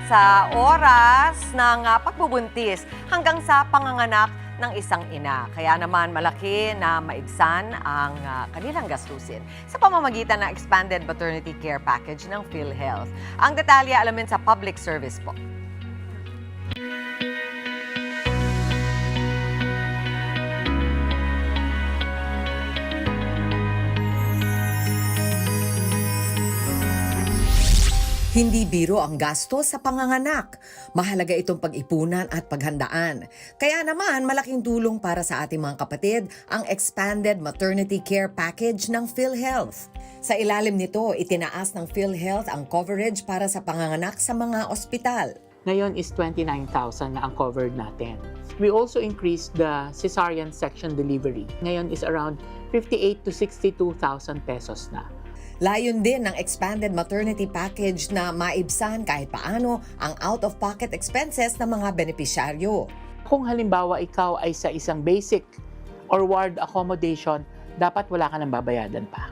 sa oras ng pagbubuntis hanggang sa panganganak ng isang ina. Kaya naman malaki na maibsan ang kanilang gastusin sa pamamagitan ng Expanded Maternity Care Package ng PhilHealth. Ang detalye alamin sa public service po. Hindi biro ang gasto sa panganganak. Mahalaga itong pag-ipunan at paghandaan. Kaya naman malaking tulong para sa ating mga kapatid ang Expanded Maternity Care Package ng PhilHealth. Sa ilalim nito, itinaas ng PhilHealth ang coverage para sa panganganak sa mga ospital. Ngayon is 29,000 na ang covered natin. We also increased the cesarean section delivery. Ngayon is around 58 to 62,000 pesos na. Layon din ng Expanded Maternity Package na maibsan kahit paano ang out-of-pocket expenses ng mga benepisyaryo. Kung halimbawa ikaw ay sa isang basic or ward accommodation, dapat wala ka nang babayadan pa.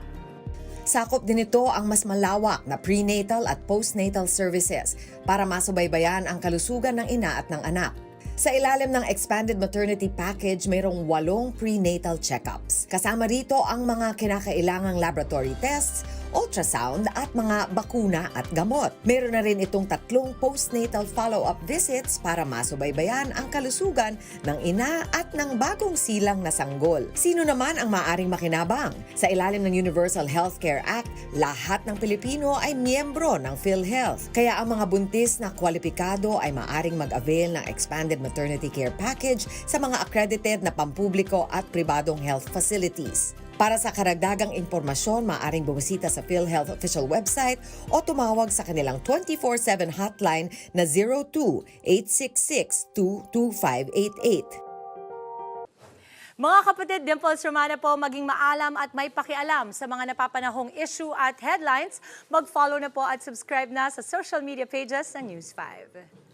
Sakop din ito ang mas malawak na prenatal at postnatal services para masubaybayan ang kalusugan ng ina at ng anak. Sa ilalim ng Expanded Maternity Package, mayroong 8 prenatal checkups. Kasama rito ang mga kinakailangang laboratory tests, ultrasound at mga bakuna at gamot. Meron na rin itong 3 postnatal follow-up visits para masubaybayan ang kalusugan ng ina at ng bagong silang na sanggol. Sino naman ang maaring makinabang? Sa ilalim ng Universal Healthcare Act, lahat ng Pilipino ay miyembro ng PhilHealth. Kaya ang mga buntis na kwalipikado ay maaring mag-avail ng Expanded Maternity Care Package sa mga accredited na pampubliko at pribadong health facilities. Para sa karagdagang impormasyon, maaaring bumisita sa PhilHealth official website o tumawag sa kanilang 24/7 hotline na 02-866-22588. Mga kapatid, Dimples Romana po, maging maalam at may pakialam sa mga napapanahong issue at headlines. Mag-follow na po at subscribe na sa social media pages ng News 5.